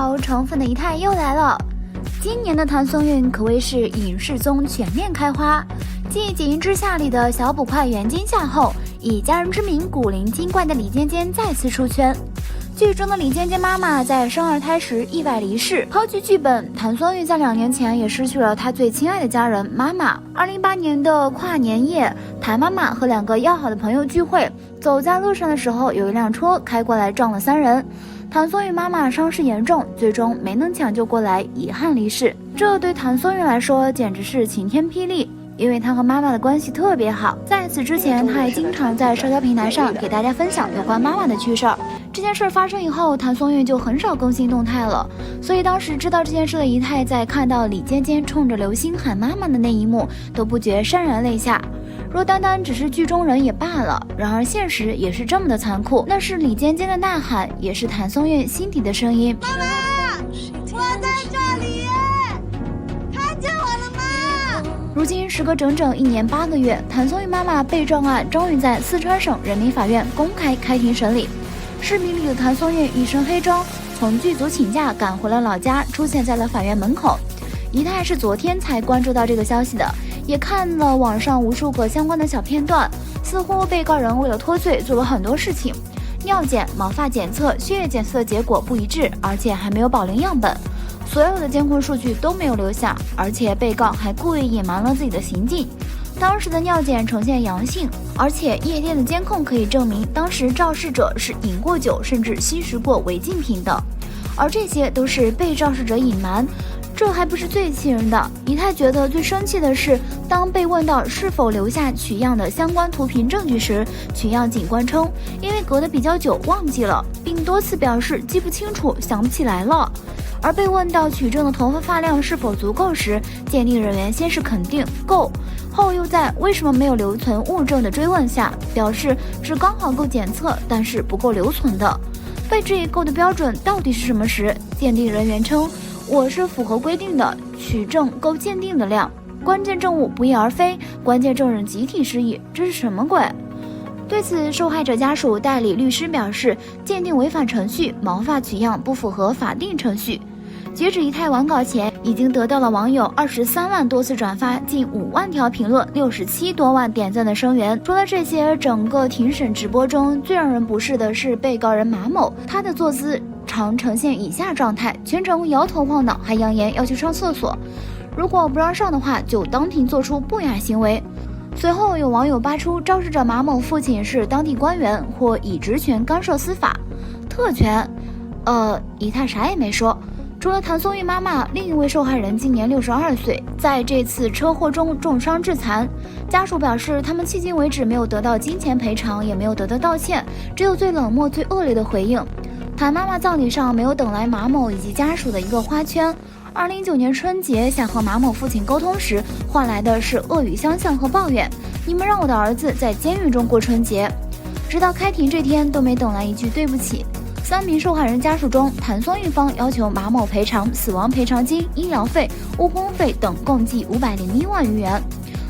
好，宠粉的仪态又来了。今年的谭松韵可谓是影视综全面开花，继《锦衣之下》里的小捕快袁今夏后，以家人之名古灵精怪的李尖尖再次出圈。剧中的李尖尖妈妈在生二胎时意外离世，抛去剧本，谭松韵在2年前也失去了她最亲爱的家人妈妈。2018年的跨年夜，谭妈妈和2个要好的朋友聚会，走在路上的时候，有一辆车开过来撞了3人。谭松韵妈妈伤势严重，最终没能抢救过来，遗憾离世。这对谭松韵来说简直是晴天霹雳，因为她和妈妈的关系特别好。在此之前，她还经常在社交平台上给大家分享有关妈妈的趣事儿。这件事发生以后，谭松韵就很少更新动态了，所以当时知道这件事的仪态，在看到李尖尖冲着刘星喊妈妈的那一幕，都不觉潸然泪下。若单单只是剧中人也罢了，然而现实也是这么的残酷。那是李尖尖的呐喊，也是谭松韵心底的声音。妈妈，我在这里，看见我了吗？如今时隔整整1年8个月，谭松韵妈妈被撞案终于在四川省人民法院公开开庭审理。视频里的谭松韵一身黑装，从剧组请假赶回了老家，出现在了法院门口。仪态是昨天才关注到这个消息的，也看了网上无数个相关的小片段，似乎被告人为了脱罪做了很多事情，尿检、毛发检测、血液检测结果不一致，而且还没有保留样本，所有的监控数据都没有留下，而且被告还故意隐瞒了自己的行径。当时的尿检呈现阳性，而且夜店的监控可以证明当时肇事者是饮过酒，甚至吸食过违禁品的，而这些都是被肇事者隐瞒。这还不是最气人的，仪态觉得最生气的是，当被问到是否留下取样的相关图片证据时，取样警官称因为隔得比较久忘记了，并多次表示记不清楚，想不起来了。而被问到取证的头发发量是否足够时，鉴定人员先是肯定够，后又在为什么没有留存物证的追问下，表示是刚好够检测，但是不够留存的。被质疑够的标准到底是什么时，鉴定人员称我是符合规定的，取证够鉴定的量，关键证物不翼而飞，关键证人集体失忆，这是什么鬼？对此，受害者家属代理律师表示，鉴定违反程序，毛发取样不符合法定程序。截止仪态完稿前，已经得到了网友23万多次转发，近5万条评论，67多万点赞的声援。除了这些，整个庭审直播中最让人不适的是被告人马某，他的坐姿常呈现以下状态，全程摇头晃脑，还扬言要去上厕所，如果不让上的话，就当庭做出不雅行为。随后有网友扒出肇事者马某父亲是当地官员，或以职权干涉司法特权。仪态啥也没说。除了谭松韵妈妈，另一位受害人今年62岁，在这次车祸中重伤致残。家属表示，他们迄今为止没有得到金钱赔偿，也没有得到道歉，只有最冷漠、最恶劣的回应。谭妈妈葬礼上没有等来马某以及家属的一个花圈。2019年春节想和马某父亲沟通时，换来的是恶语相向和抱怨：“你们让我的儿子在监狱中过春节。”直到开庭这天都没等来一句对不起。3名受害人家属中，谭松韵方要求马某赔偿死亡赔偿金、医疗费、误工费等共计501万余元，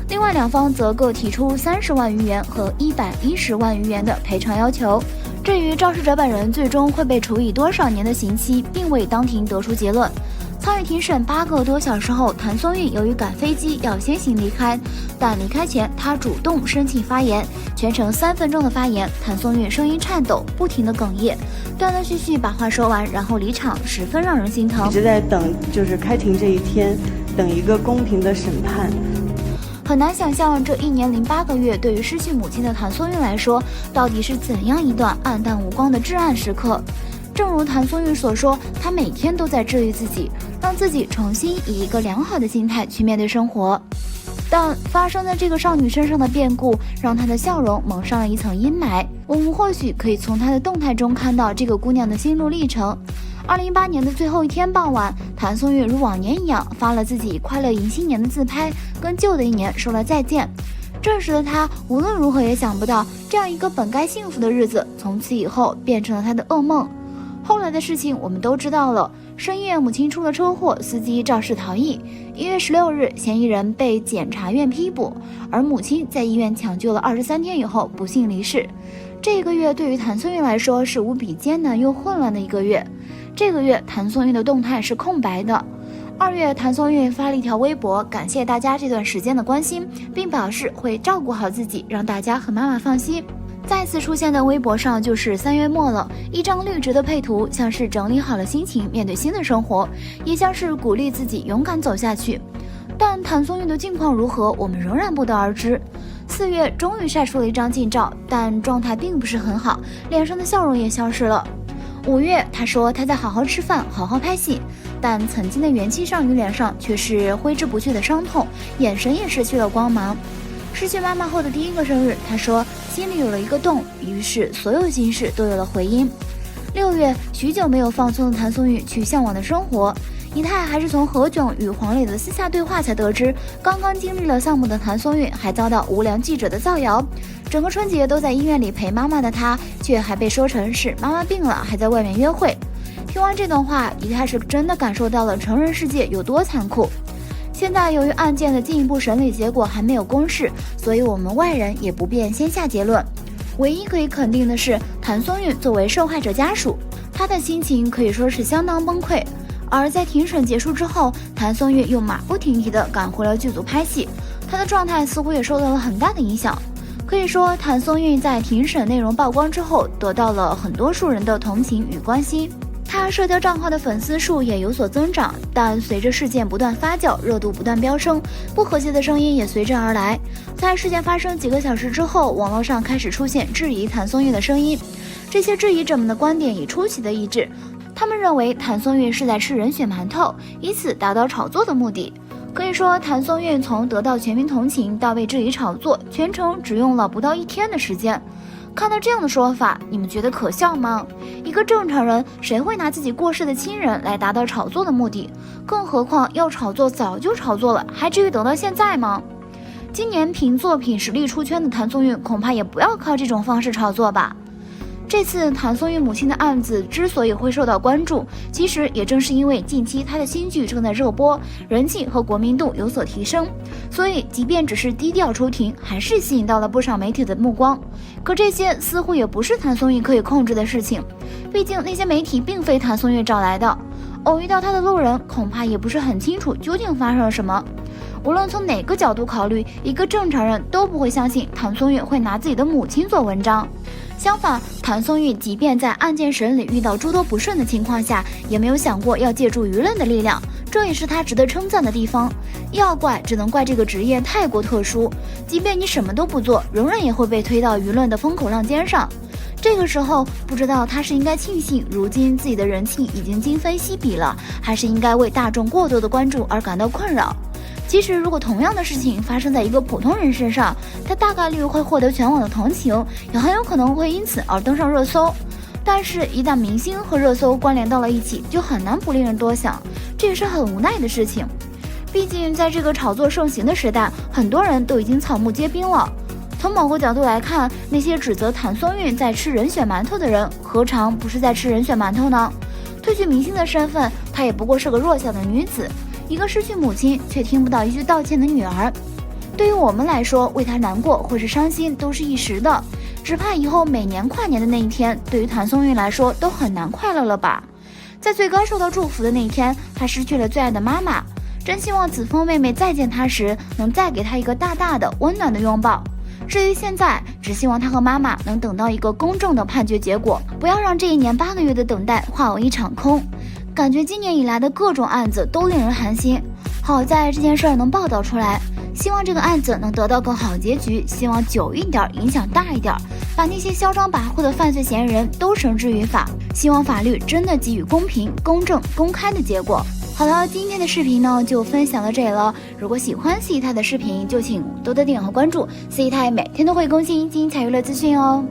另外2方则各提出30万余元和110万余元的赔偿要求。至于肇事者本人最终会被处以多少年的刑期，并未当庭得出结论。参与庭审8个多小时后，谭松韵由于赶飞机要先行离开，但离开前她主动申请发言，全程3分钟的发言，谭松韵声音颤抖，不停的哽咽，断断续续把话说完，然后离场，十分让人心疼。一直在等，就是开庭这一天，等一个公平的审判。很难想象这1年08个月对于失去母亲的谭松韵来说，到底是怎样一段暗淡无光的至暗时刻。正如谭松韵所说，她每天都在治愈自己，让自己重新以一个良好的心态去面对生活。但发生在这个少女身上的变故，让她的笑容蒙上了一层阴霾。我们或许可以从她的动态中看到这个姑娘的心路历程。2018年的最后一天傍晚，谭松韵如往年一样发了自己快乐迎新年的自拍，跟旧的一年说了再见。这时的她无论如何也想不到，这样一个本该幸福的日子，从此以后变成了她的噩梦。后来的事情我们都知道了，深夜母亲出了车祸，司机肇事逃逸。1月16日，嫌疑人被检察院批捕，而母亲在医院抢救了23天以后不幸离世。这个月对于谭松韵来说是无比艰难又混乱的一个月。这个月谭松韵的动态是空白的。2月，谭松韵发了一条微博，感谢大家这段时间的关心，并表示会照顾好自己，让大家和妈妈放心。再次出现的微博上就是3月末了，一张绿植的配图，像是整理好了心情，面对新的生活，也像是鼓励自己勇敢走下去。但谭松韵的近况如何，我们仍然不得而知。4月终于晒出了一张近照，但状态并不是很好，脸上的笑容也消失了。5月，他说他在好好吃饭，好好拍戏，但曾经的元气少女脸上却是挥之不去的伤痛，眼神也失去了光芒。失去妈妈后的第一个生日，他说心里有了一个洞，于是所有心事都有了回音。6月，许久没有放松的谭松韵去向往的生活。仪态还是从何炅与黄磊的私下对话才得知，刚刚经历了项目的谭松韵还遭到无良记者的造谣。整个春节都在医院里陪妈妈的她，却还被说成是妈妈病了，还在外面约会。听完这段话，仪态是真的感受到了成人世界有多残酷。现在由于案件的进一步审理结果还没有公示，所以我们外人也不便先下结论。唯一可以肯定的是，谭松韵作为受害者家属，她的心情可以说是相当崩溃。而在庭审结束之后，谭松韵又马不停蹄地赶回了剧组拍戏，她的状态似乎也受到了很大的影响。可以说，谭松韵在庭审内容曝光之后，得到了很多数人的同情与关心。她社交账号的粉丝数也有所增长，但随着事件不断发酵，热度不断飙升，不和谐的声音也随之而来。在事件发生几个小时之后，网络上开始出现质疑谭松韵的声音，这些质疑者们的观点已出奇的一致。他们认为谭松韵是在吃人血馒头，以此达到炒作的目的。可以说，谭松韵从得到全民同情到被质疑炒作，全程只用了不到1天的时间。看到这样的说法，你们觉得可笑吗？一个正常人，谁会拿自己过世的亲人来达到炒作的目的？更何况要炒作早就炒作了，还至于等到现在吗？今年凭作品实力出圈的谭松韵，恐怕也不要靠这种方式炒作吧。这次谭松韵母亲的案子之所以会受到关注，其实也正是因为近期她的新剧正在热播，人气和国民度有所提升，所以即便只是低调出庭，还是吸引到了不少媒体的目光。可这些似乎也不是谭松韵可以控制的事情，毕竟那些媒体并非谭松韵找来的，偶遇到她的路人恐怕也不是很清楚究竟发生了什么。无论从哪个角度考虑，一个正常人都不会相信谭松韵会拿自己的母亲做文章。相反，谭松韵即便在案件审理遇到诸多不顺的情况下，也没有想过要借助舆论的力量，这也是她值得称赞的地方。要怪只能怪这个职业太过特殊，即便你什么都不做，仍然也会被推到舆论的风口浪尖上。这个时候，不知道她是应该庆幸如今自己的人气已经今非昔比了，还是应该为大众过多的关注而感到困扰。其实如果同样的事情发生在一个普通人身上，他大概率会获得全网的同情，也很有可能会因此而登上热搜。但是一旦明星和热搜关联到了一起，就很难不令人多想，这也是很无奈的事情。毕竟在这个炒作盛行的时代，很多人都已经草木皆兵了。从某个角度来看，那些指责谭松韵在吃人血馒头的人，何尝不是在吃人血馒头呢？褪去明星的身份，她也不过是个弱小的女子，一个失去母亲却听不到一句道歉的女儿。对于我们来说，为她难过或是伤心都是一时的，只怕以后每年跨年的那一天，对于谭松韵来说都很难快乐了吧。在最该受到祝福的那一天，她失去了最爱的妈妈，真希望子枫妹妹再见她时，能再给她一个大大的温暖的拥抱。至于现在，只希望她和妈妈能等到一个公正的判决结果，不要让这1年8个月的等待化为一场空。感觉今年以来的各种案子都令人寒心，好在这件事儿能报道出来，希望这个案子能得到更好的结局，希望久一点，影响大一点，把那些嚣张跋扈的犯罪嫌疑人都绳之于法，希望法律真的给予公平、公正、公开的结果。好了，今天的视频呢就分享到这里了。如果喜欢C太的视频，就请多多点和关注，C太每天都会更新精彩娱乐资讯哦。